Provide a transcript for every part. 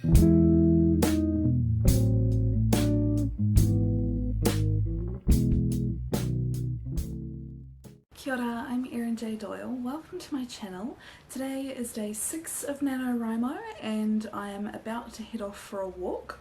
Kia ora, I'm Erin J. Doyle. Welcome to my channel. Today is day 6 of NaNoWriMO and I am about to head off for a walk.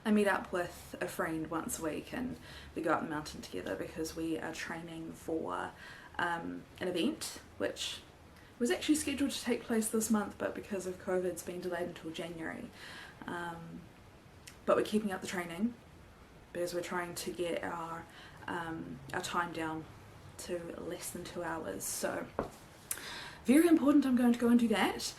I meet up with a friend once a week and we go up the mountain together because we are training for an event which was actually scheduled to take place this month, but because of COVID it's been delayed until January. But we're keeping up the training because we're trying to get our time down to less than 2 hours, so very important. I'm going to go and do that.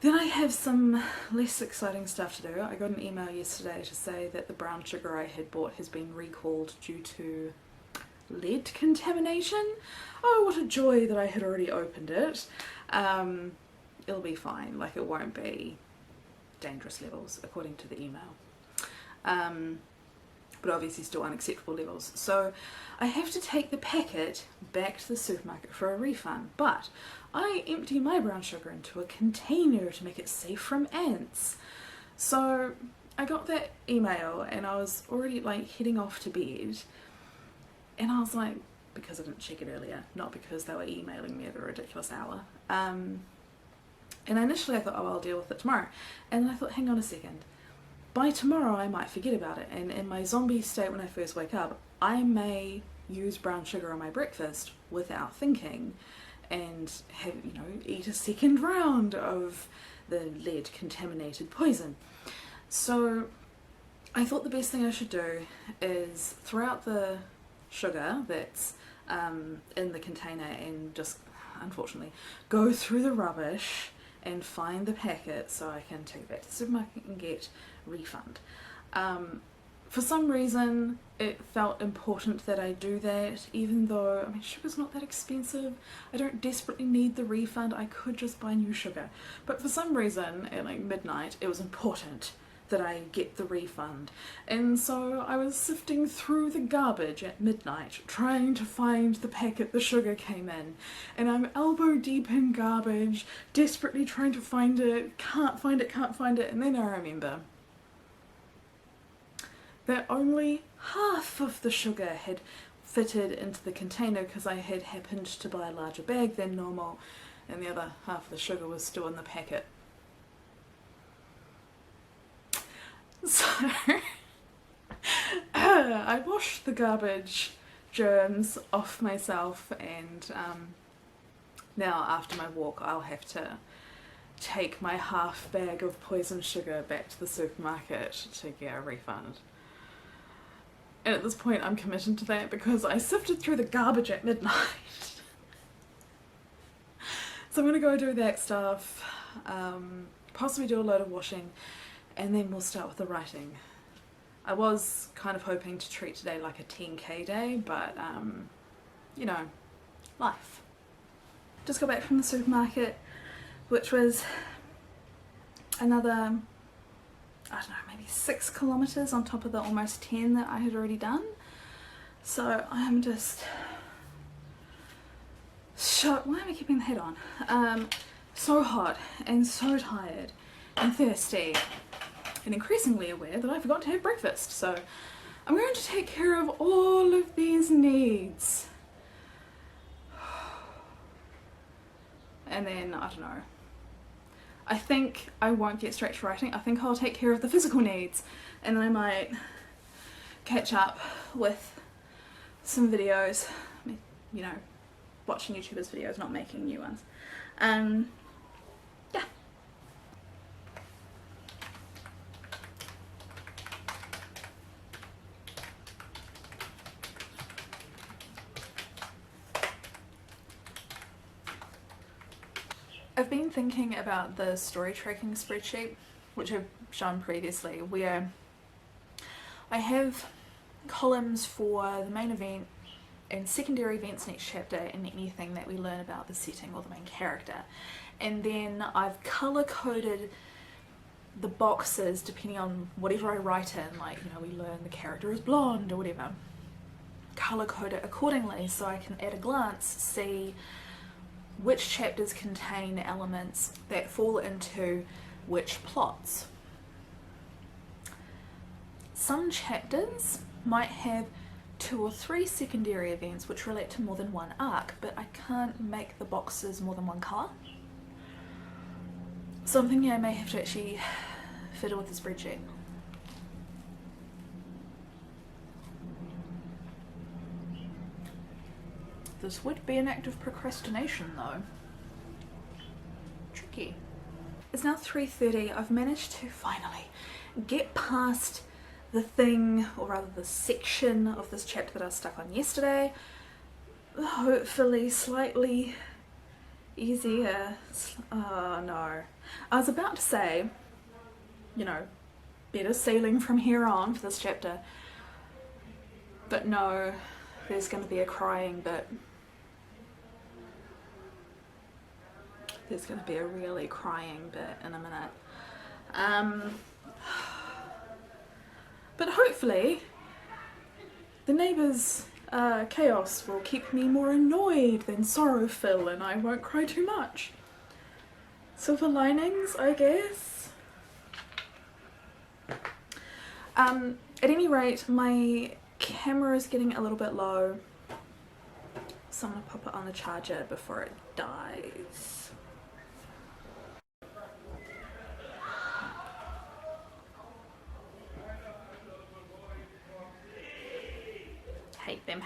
Then I have some less exciting stuff to do. I got an email yesterday to say that the brown sugar I had bought has been recalled due to lead contamination. Oh, what a joy that I had already opened it. It'll be fine, like it won't be dangerous levels according to the email. But obviously still unacceptable levels. So I have to take the packet back to the supermarket for a refund, but I empty my brown sugar into a container to make it safe from ants. So I got that email and I was already like heading off to bed, and I was like, because I didn't check it earlier, not because they were emailing me at a ridiculous hour. And initially I thought, oh, I'll deal with it tomorrow. And then I thought, hang on a second. By tomorrow I might forget about it, and in my zombie state when I first wake up, I may use brown sugar on my breakfast without thinking and have, you know, eat a second round of the lead contaminated poison. So I thought the best thing I should do is throw out the sugar that's in the container and just, unfortunately, go through the rubbish and find the packet so I can take it back to the supermarket and get refund. For some reason it felt important that I do that, even though, I mean, sugar's not that expensive. I don't desperately need the refund, I could just buy new sugar. But for some reason at like midnight it was important that I get the refund, and so I was sifting through the garbage at midnight trying to find the packet the sugar came in, and I'm elbow deep in garbage desperately trying to find it, can't find it, and then I remember that only half of the sugar had fitted into the container because I had happened to buy a larger bag than normal, and the other half of the sugar was still in the packet. So I washed the garbage germs off myself, and now after my walk I'll have to take my half bag of poison sugar back to the supermarket to get a refund. And at this point I'm committed to that because I sifted through the garbage at midnight. So I'm going to go do that stuff, possibly do a load of washing, and then we'll start with the writing. I was kind of hoping to treat today like a 10k day, but you know, life. Just got back from the supermarket, which was another, I don't know, maybe 6 kilometers on top of the almost 10 that I had already done. So I'm just why am I keeping the head on? So hot and so tired and thirsty, and increasingly aware that I forgot to have breakfast, so I'm going to take care of all of these needs. And then, I don't know, I think I won't get straight to writing. I think I'll take care of the physical needs, and then I might catch up with some videos, you know, watching YouTubers' videos, not making new ones. Yeah. I've been thinking about the story tracking spreadsheet, which I've shown previously, where I have columns for the main event and secondary events in each chapter and anything that we learn about the setting or the main character. And then I've color coded the boxes depending on whatever I write in, like, you know, we learn the character is blonde or whatever. Color code it accordingly so I can at a glance see which chapters contain elements that fall into which plots. Some chapters might have 2 or 3 secondary events which relate to more than one arc, but I can't make the boxes more than one colour. So I'm thinking I may have to actually fiddle with the spreadsheet. This would be an act of procrastination though. Tricky. It's now 3:30. I've managed to finally get past the thing, or rather the section of this chapter that I was stuck on yesterday. Hopefully slightly easier. Oh no. I was about to say, you know, better sailing from here on for this chapter. But no, there's going to be a crying bit. There's going to be a really crying bit in a minute. But hopefully the neighbours' chaos will keep me more annoyed than sorrowful and I won't cry too much. Silver linings, I guess. At any rate, my camera is getting a little bit low, so I'm going to pop it on the charger before it dies.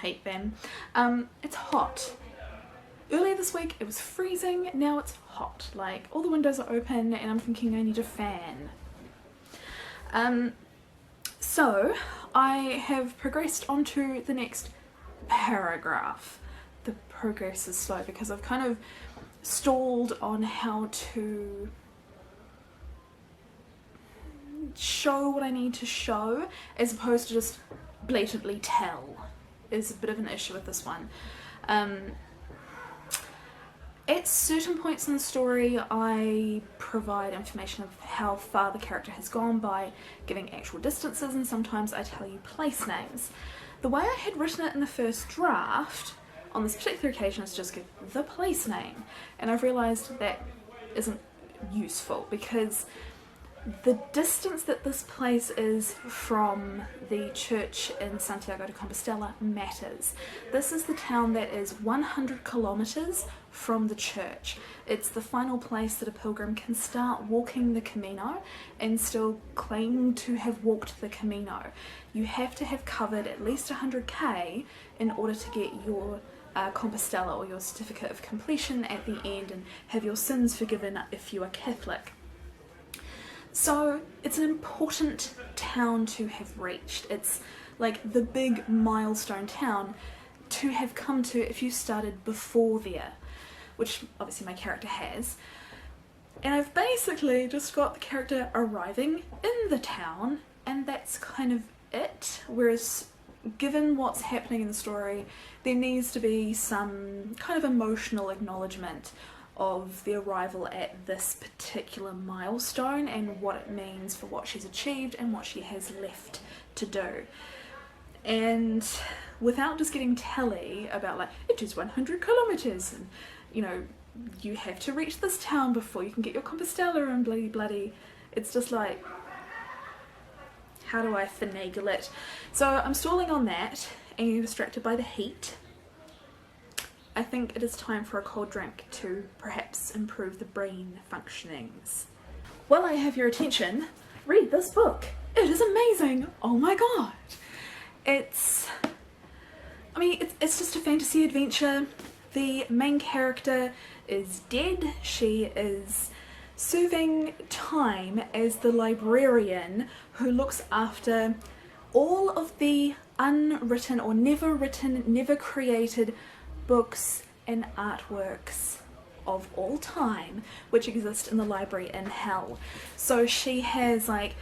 Hate them. It's hot. Earlier this week it was freezing, now it's hot. Like, all the windows are open and I'm thinking I need a fan. So I have progressed onto the next paragraph. The progress is slow because I've kind of stalled on how to show what I need to show as opposed to just blatantly tell. Is a bit of an issue with this one. At certain points in the story I provide information of how far the character has gone by giving actual distances, and sometimes I tell you place names. The way I had written it in the first draft on this particular occasion is just give the place name, and I've realised that isn't useful because the distance that this place is from the church in Santiago de Compostela matters. This is the town that is 100 kilometres from the church. It's the final place that a pilgrim can start walking the Camino and still claim to have walked the Camino. You have to have covered at least 100k in order to get your Compostela, or your certificate of completion, at the end and have your sins forgiven if you are Catholic. So it's an important town to have reached. It's like the big milestone town to have come to if you started before there, which obviously my character has. And I've basically just got the character arriving in the town, and that's kind of it. Whereas given what's happening in the story, there needs to be some kind of emotional acknowledgement of the arrival at this particular milestone and what it means for what she's achieved and what she has left to do. And without just getting telly about like, it is 100 kilometres and, you know, you have to reach this town before you can get your Compostela and bloody, it's just like, how do I finagle it? So I'm stalling on that and getting distracted by the heat. I think it is time for a cold drink to perhaps improve the brain functionings. While I have your attention, read this book. It is amazing. Oh my god. It's just a fantasy adventure. The main character is dead. She is serving time as the librarian who looks after all of the unwritten or never written, never created books and artworks of all time which exist in the library in hell. So she has, like,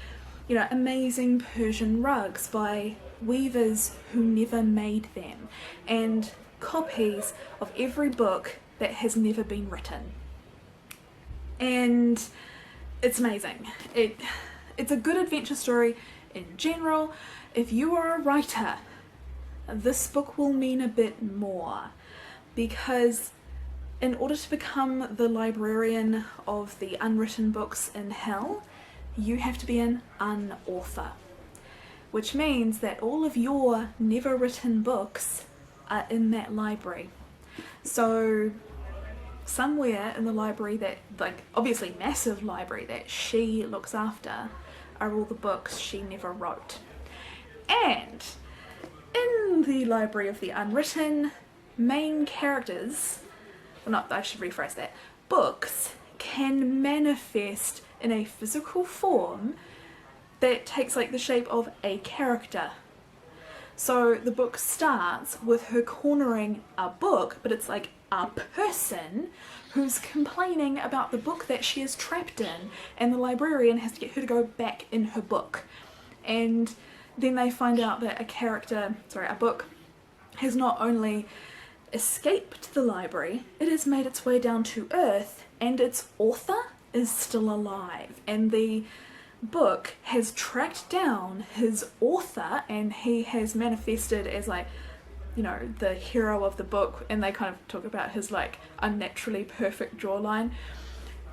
you know, amazing Persian rugs by weavers who never made them, and copies of every book that has never been written. And it's amazing. It's a good adventure story in general. If you are a writer, this book will mean a bit more, because In order to become the librarian of the unwritten books in hell, you have to be an unauthor, which means that all of your never written books are in that library. So somewhere in the library that, like, obviously massive library that she looks after, are all the books she never wrote. And in the library of the unwritten, main characters, well, not, I should rephrase that, books can manifest in a physical form that takes like the shape of a character. So the book starts with her cornering a book, but it's like a person who's complaining about the book that she is trapped in, and the librarian has to get her to go back in her book. And then they find out that a book has not only escaped the library, it has made its way down to Earth, and its author is still alive. And the book has tracked down his author, and he has manifested as, like, you know, the hero of the book, and they kind of talk about his like unnaturally perfect jawline,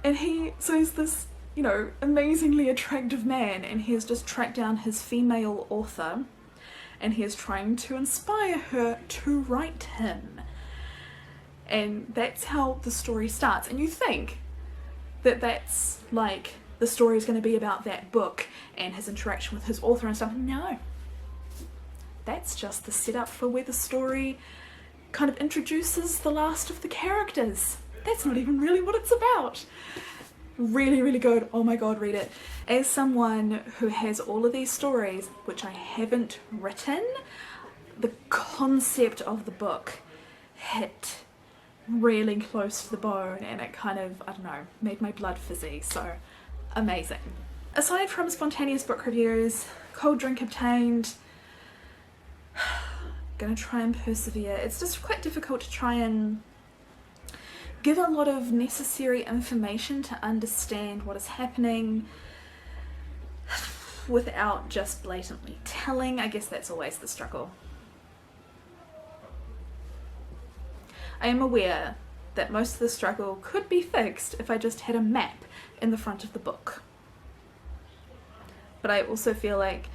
and he's this, you know, amazingly attractive man, and he has just tracked down his female author, and he is trying to inspire her to write him. And that's how the story starts, and you think that that's like the story is going to be about that book and his interaction with his author and stuff. No, that's just the setup for where the story kind of introduces the last of the characters. That's not even really what it's about. Really, really good. Oh my god, read it. As someone who has all of these stories, which I haven't written, the concept of the book hit really close to the bone, and it kind of, I don't know, made my blood fizzy. So amazing. Aside from spontaneous book reviews, cold drink obtained, gonna try and persevere. It's just quite difficult to try and give a lot of necessary information to understand what is happening without just blatantly telling. I guess that's always the struggle. I am aware that most of the struggle could be fixed if I just had a map in the front of the book. But I also feel like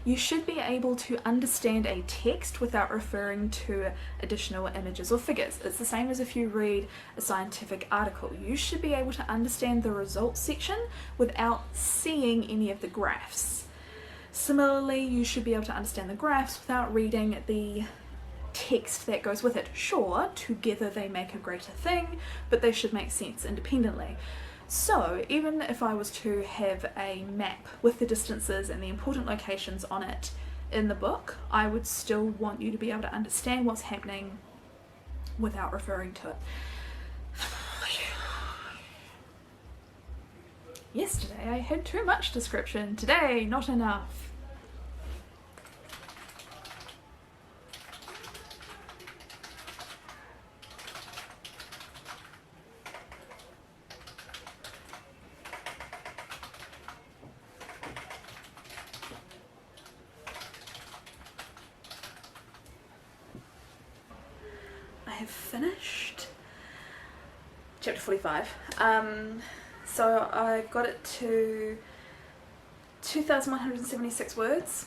you should be able to understand a text without referring to additional images or figures. It's the same as if you read a scientific article. You should be able to understand the results section without seeing any of the graphs. Similarly, you should be able to understand the graphs without reading the text that goes with it. Sure, together they make a greater thing, but they should make sense independently. So even if I was to have a map with the distances and the important locations on it in the book, I would still want you to be able to understand what's happening without referring to it. Yesterday I had too much description, today not enough. I have finished chapter 45. So I got it to 2,176 words.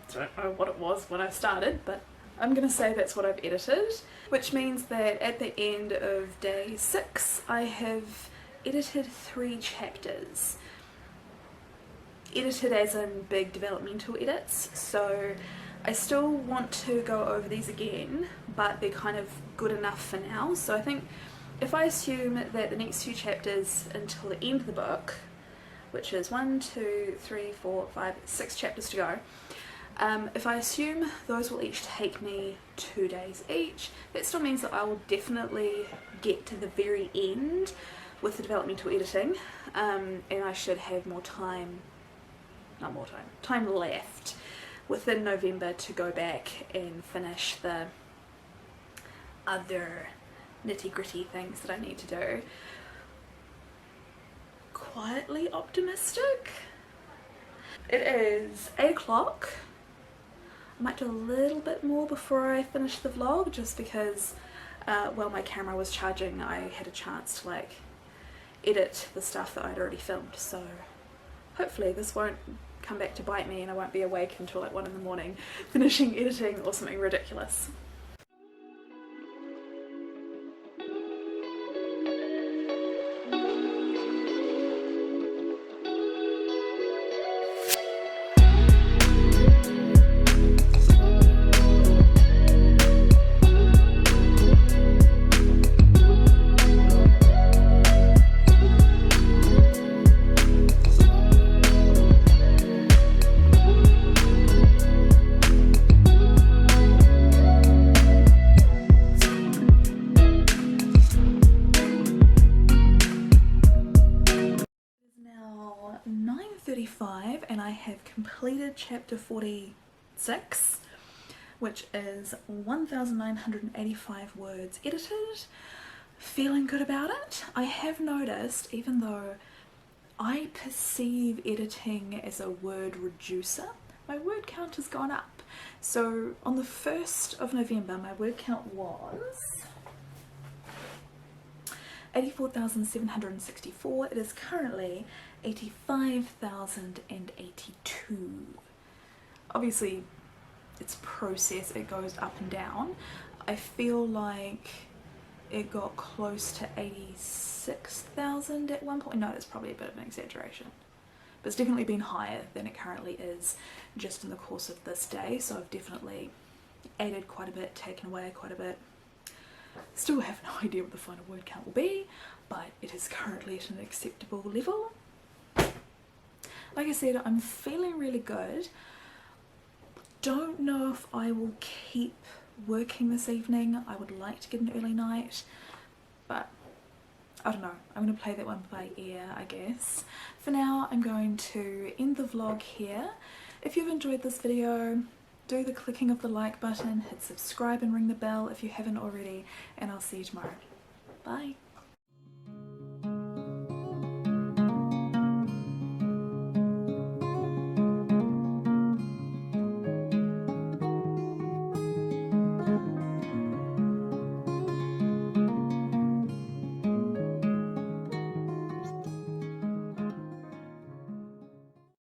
I don't know what it was when I started, but I'm going to say that's what I've edited, which means that at the end of day 6 I have edited 3 chapters. Edited as in big developmental edits, so I still want to go over these again, but they're kind of good enough for now. So I think if I assume that the next few chapters until the end of the book, which is 1, 2, 3, 4, 5, 6 chapters to go, if I assume those will each take me 2 days each, that still means that I will definitely get to the very end with the developmental editing, and I should have time left within November to go back and finish the other nitty-gritty things that I need to do. Quietly optimistic. It is 8 o'clock. I might do a little bit more before I finish the vlog, just because while my camera was charging, I had a chance to like edit the stuff that I'd already filmed, so hopefully this won't come back to bite me and I won't be awake until like 1 in the morning finishing editing or something ridiculous. Now 9:35 and I have completed chapter 46, which is 1,985 words edited. Feeling good about it. I have noticed, even though I perceive editing as a word reducer, my word count has gone up. So on the 1st of November my word count was 84,764. It is currently 85,082. Obviously it's process, it goes up and down. I feel like it got close to 86,000 at one point. No, that's probably a bit of an exaggeration, but it's definitely been higher than it currently is just in the course of this day. So I've definitely added quite a bit, taken away quite a bit. Still have no idea what the final word count will be, but it is currently at an acceptable level. Like I said, I'm feeling really good. Don't know if I will keep working this evening. I would like to get an early night, but I don't know. I'm going to play that one by ear, I guess. For now, I'm going to end the vlog here. If you've enjoyed this video, do the clicking of the like button, hit subscribe and ring the bell if you haven't already, and I'll see you tomorrow. Bye!